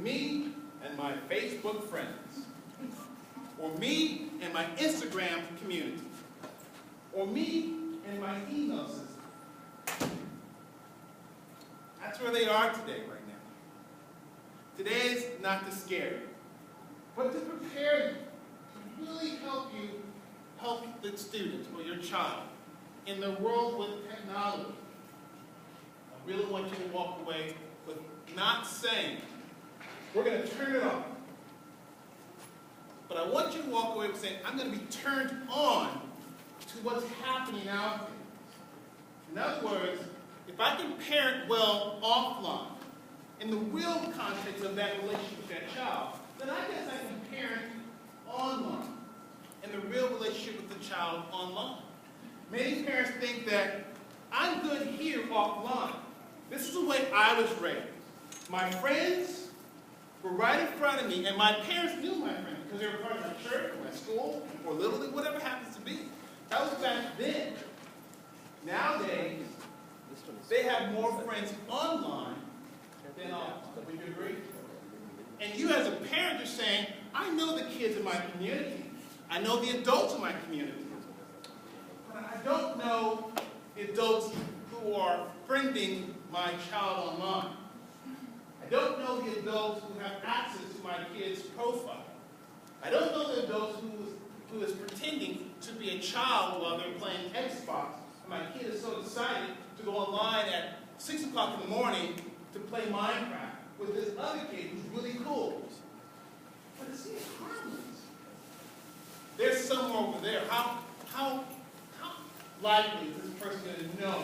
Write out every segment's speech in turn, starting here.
me and my Facebook friends, or me and my Instagram community, or me and my email system. That's where they are today, right now. Today is not to scare you, but to prepare you, to really help the student or your child in the world with technology. I really want you to walk away with not saying, we're going to turn it off. But I want you to walk away with saying, I'm going to be turned on to what's happening out there. In other words, if I can parent well offline, in the real context of that relationship with that child, then I guess I can parent online, in the real relationship with the child online. Many parents think that I'm good here offline. This is the way I was raised. My friends were right in front of me, and my parents knew my friends because they were part of my church, or my school, or Little League, whatever happens to be. That was back then. Nowadays, they have more friends online than offline. Would you agree? And you as a parent are saying, I know the kids in my community. I know the adults in my community. But I don't know the adults who are friending my child online. I don't know the adults who have access to my kid's profile. I don't know the adults who is pretending to be a child while they're playing Xbox. And my kid is so excited to go online at 6 o'clock in the morning to play Minecraft with this other kid who's really cool. But it's harmless. There's somewhere over there. How likely is this person going to know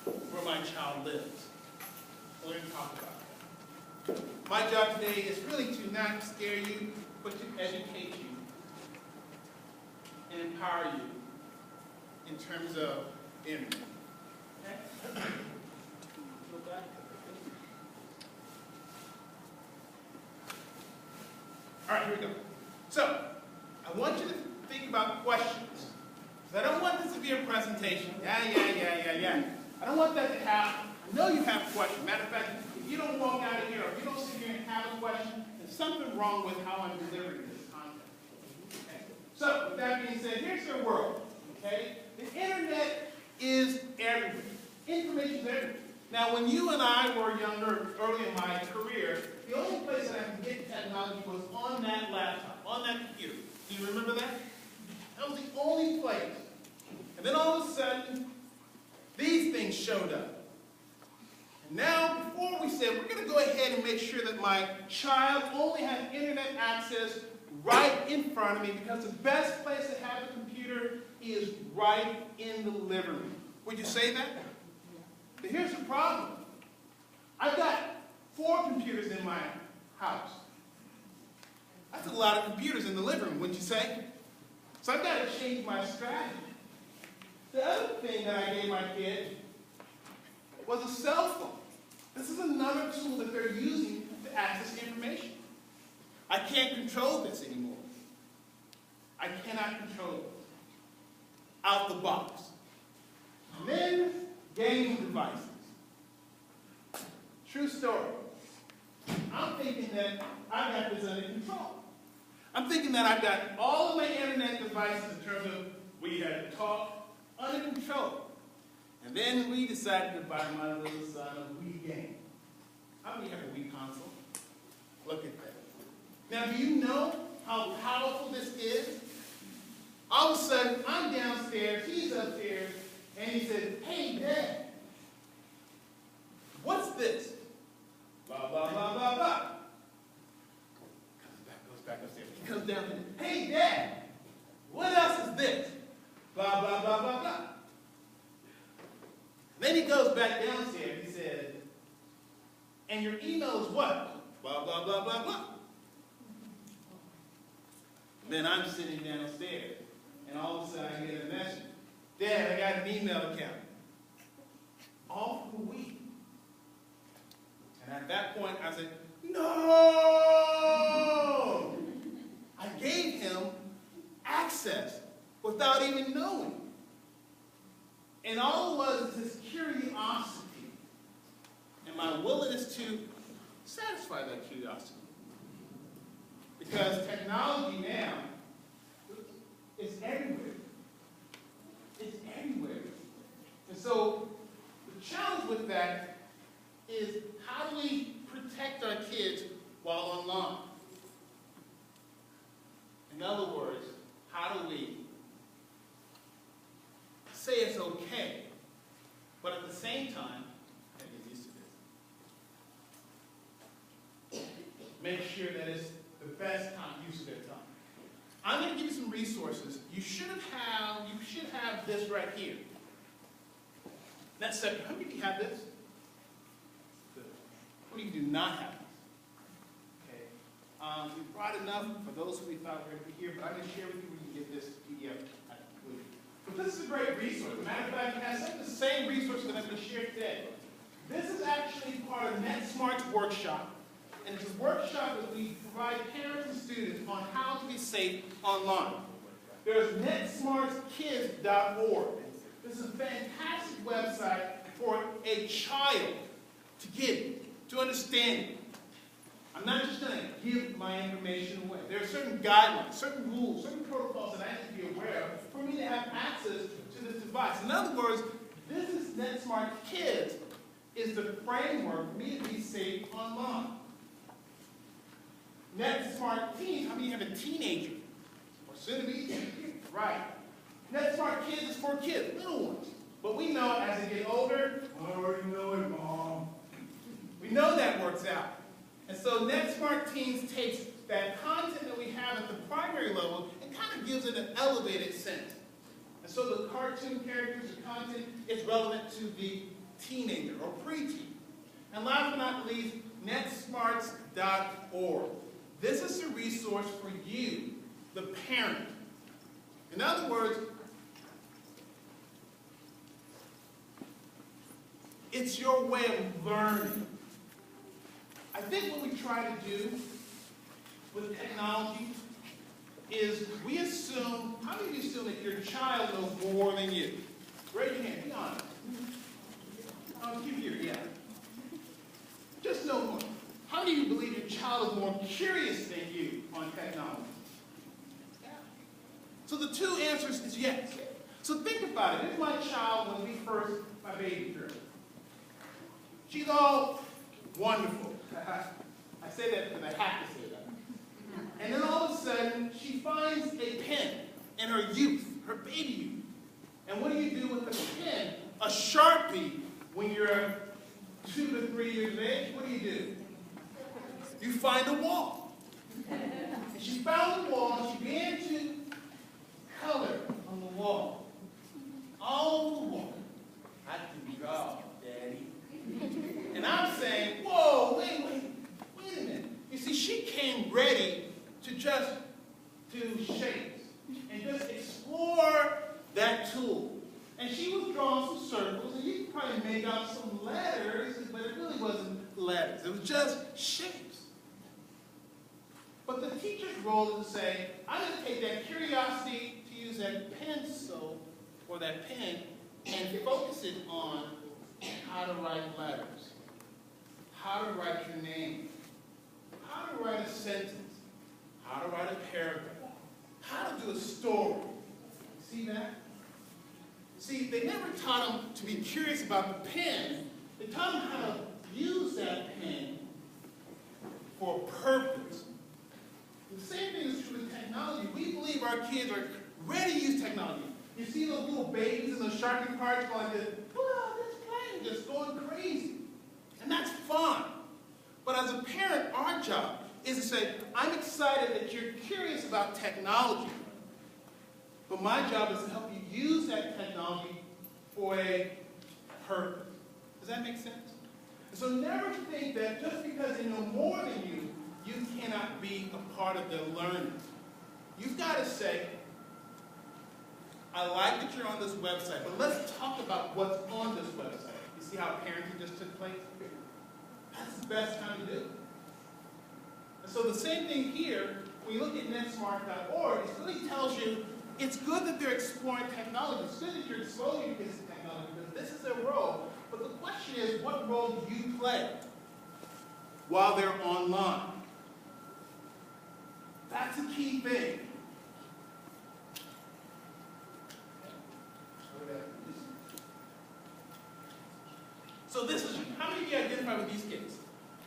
where my child lives? We're going to talk about that. My job today is really to not scare you, but to educate you and empower you in terms of the internet. Okay? All right, here we go. So, I want you to think about questions. I don't want this to be a presentation. Yeah. I don't want that to happen. I know you have questions. Matter of fact, if you don't walk out of here, or if you don't sit here and have a question, there's something wrong with how I'm delivering this content. Okay? So, with that being said, here's your world. Okay? The internet is everywhere. Information is everywhere. Now, when you and I were younger, early in my career, the only place that I could get technology was on that laptop, on that computer. Do you remember that? That was the only place. And then all of a sudden, these things showed up. And now, before we said, we're going to go ahead and make sure that my child only has internet access right in front of me, because the best place to have a computer is right in the living room. Would you say that? But here's the problem. I've got 4 computers in my house. That's a lot of computers in the living room, wouldn't you say? So I've got to change my strategy. The other thing that I gave my kid was a cell phone. This is another tool that they're using to access information. I can't control this anymore. I cannot control it. Out the box. And then, gaming devices. True story. I'm thinking that I got this under control. I'm thinking that I've got all of my internet devices in terms of we had to talk under control. And then we decided to buy my little son a Wii game. How many have a Wii console? Look at that. Now, do you know how powerful this is? All of a sudden, I'm downstairs, he's upstairs, and he said, "Hey, Dad, what's this?" Blah, blah, blah, blah, blah. Goes back upstairs. He comes down and says, "Hey, Dad, what else is this?" Blah, blah, blah, blah, blah. Then he goes back downstairs. He said, "And your email is what?" Blah, blah, blah, blah, blah. Then I'm sitting downstairs, and all of a sudden I get a message. "Dad, I got an email account." All for a week. And at that point, I said, "No!" I gave him access without even knowing. And all it was is his curiosity and my willingness to satisfy that curiosity. Because technology now is everywhere. It's everywhere. And so the challenge with that is, how do we protect our kids while online? In other words, how do we say it's okay, but at the same time, I get used to this, make sure that it's the best use of their time. I'm going to give you some resources. You should have this right here. That's separate. How many of you have this? Good. How many of you do not have this? Okay. We brought enough for those who we thought were going to be here, but I'm going to share with you where you can get this PDF. But this is a great resource. As a matter of fact, it has some of the same resources that I'm going to share today. This is actually part of NetSmart's workshop. And it's a workshop that we provide parents and students on how to be safe online. There's netsmartkids.org. This is a fantastic website for a child to get, to understand it. I'm not just going to give my information away. There are certain guidelines, certain rules, certain protocols that I need to be aware of for me to have access to this device. In other words, this is NetSmart Kids is the framework for me to be safe online. NetSmart Teens, how many have a teenager? Or soon to be teenager? Right. NetSmart Kids is for kids, little ones. But we know as they get older, I already know it, Mom. We know that works out. And so NetSmart Teens takes that content that we have at the primary level and kind of gives it an elevated sense. And so the cartoon characters, the content, is relevant to the teenager or preteen. And last but not least, netsmarts.org. This is a resource for you, the parent. In other words, it's your way of learning. I think what we try to do with technology is we assume, how many of you assume that your child knows more than you? Raise your hand, be honest. I'll give you, yeah. Just know more. How many of you believe your child is more curious than you on technology? Yeah. So the two answers is yes. So think about it. Here's my child when my baby girl. She's all wonderful. I say that because I have to say that. And then all of a sudden, she finds a pen in her youth, her baby youth. And what do you do with a pen, a Sharpie, when you're 2 to 3 years of age? What do? You find a wall. And she found the wall, and she began to color on the wall. All over the wall. I can draw, Daddy. And I'm saying, whoa, wait a minute. You see, she came ready to just do shapes and just explore that tool. And she was drawing some circles, and you could probably make out some letters, but it really wasn't letters. It was just shapes. But the teacher's role is to say, I'm going to take that curiosity to use that pencil or that pen and focus it on how to write letters, how to write your name, how to write a sentence, how to write a paragraph, how to do a story. See that? See, they never taught them to be curious about the pen. They taught them how to use that pen for a purpose. The same thing is true with technology. We believe our kids are ready to use technology. You see those little babies in those Sharpie cards going like this, oh, that's playing, just going crazy. And that's fun. But as a parent, our job is to say, I'm excited that you're curious about technology. But my job is to help you use that technology for a purpose. Does that make sense? So never think that just because they know more than you, you cannot be a part of their learning. You've got to say, I like that you're on this website, but let's talk about what's on this website. You see how parenting just took place? That's the best time to do it. And so the same thing here, when you look at netsmart.org, it really tells you it's good that they're exploring technology. It's good that you're exposing kids to technology because this is their role. But the question is, what role do you play? while they're online. That's a key thing. So this is, how many of you identify with these kids?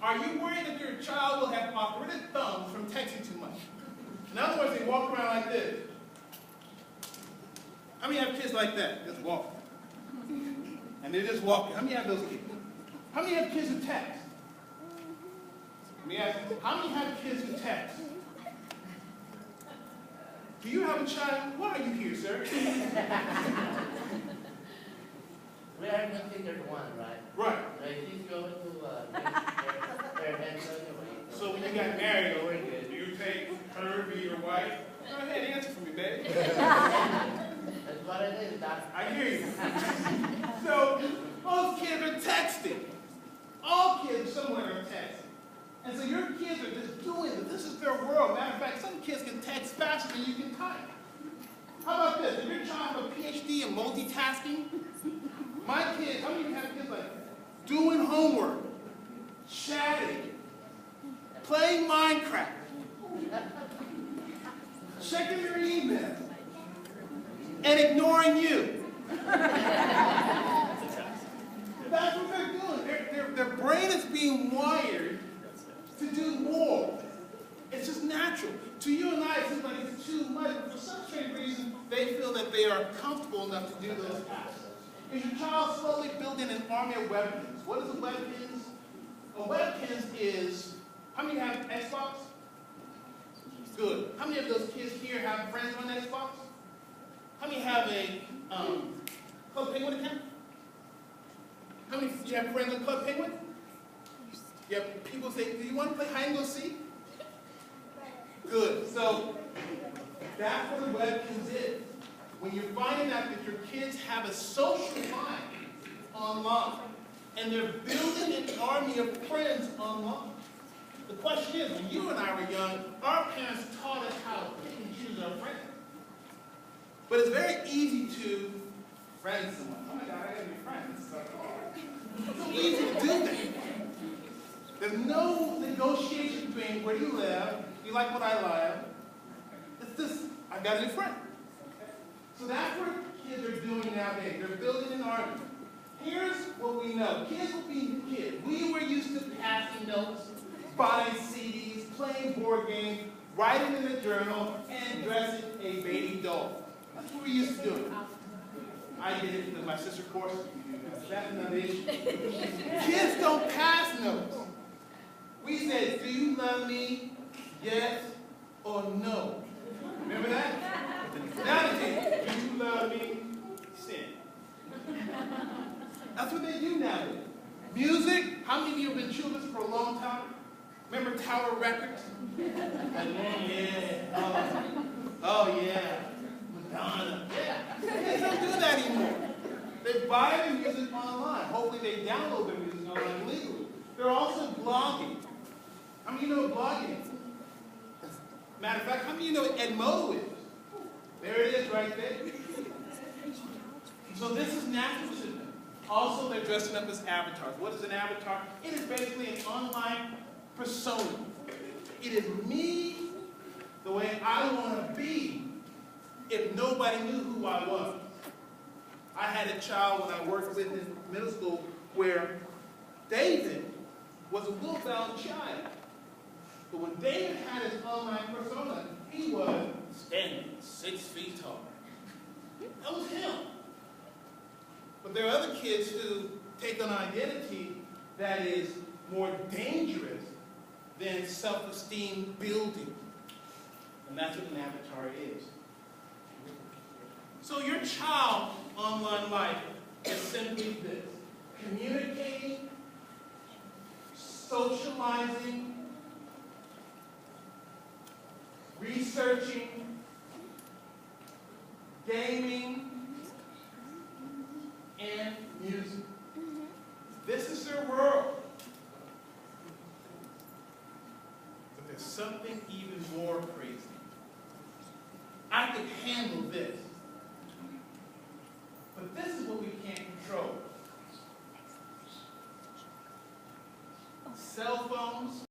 Are you worried that your child will have arthritic thumbs from texting too much? In other words, they walk around like this. How many have kids like that? Just walk. And they're just walking. How many have those kids? How many have kids who text? Let me ask you, how many have kids who text? Do you have a child? Why are you here, sir? We are considered one, right? Right. Right, she's going to her head away. So when you got married, do you take her to be your wife? Go ahead, answer for me, baby. That's what it is, Doc. I hear you. So most kids are texting. All kids somewhere are texting. And so your kids are just doing it. This is their world. Matter of fact, some kids can text faster than you can type. How about this? If your child has a PhD in multitasking, my kids, how many of you have kids like that? Doing homework, chatting, playing Minecraft, checking your email, and ignoring you. That's what they're doing. Their brain is being wired to do more. It's just natural. To you and I, it seems like it's too much, but for some strange reason, they feel that they are comfortable enough to do those tasks. Is your child slowly building an army of webkins? What is a webkins? A webkins is, how many have Xbox? Good. How many of those kids here have friends on Xbox? How many have a Club Penguin account? How many do you have friends on Club Penguin? Yeah, people say, do you want to play hide and go seek? Good. So that's what a webkins is. When you're finding out that your kids have a social life online, and they're building an army of friends online. The question is, when you and I were young, our parents taught us how to pick and choose our friends. But it's very easy to friend someone. Oh my God, I gotta be friends. This is hard. It's so easy to do that. There's no negotiation between where you live, you like what I live. It's just, I got a new friend. So that's what kids are doing nowadays. They're building an army. Here's what we know. Kids will be kids. We were used to passing notes, buying CDs, playing board games, writing in a journal, and dressing a baby doll. That's what we used to do. I did it in my sister course. That's another issue. Kids don't pass notes. We said, do you love me? Yes or no? Remember that? Now they say, do you love me? Sin. That's what they do nowadays. Music, how many of you have been children for a long time? Remember Tower Records? Yeah. Oh yeah. Madonna. Yeah. They don't do that anymore. They buy their music online. Hopefully they download their music online legally. They're also blogging. How many of you know what blogging is? Matter of fact, how many of you know what Edmodo is? There it is right there. So this is natural to them. Also, they're dressing up as avatars. What is an avatar? It is basically an online persona. It is me the way I want to be if nobody knew who I was. I had a child when I worked with in middle school where David was a willbound child. But when David had his online persona, he was standing 6 feet tall. That was him. But there are other kids who take an identity that is more dangerous than self-esteem building. And that's what an avatar is. So your child's online life is simply this: communicating, socializing, researching, gaming, and music. This is their world. But there's something even more crazy. I could handle this.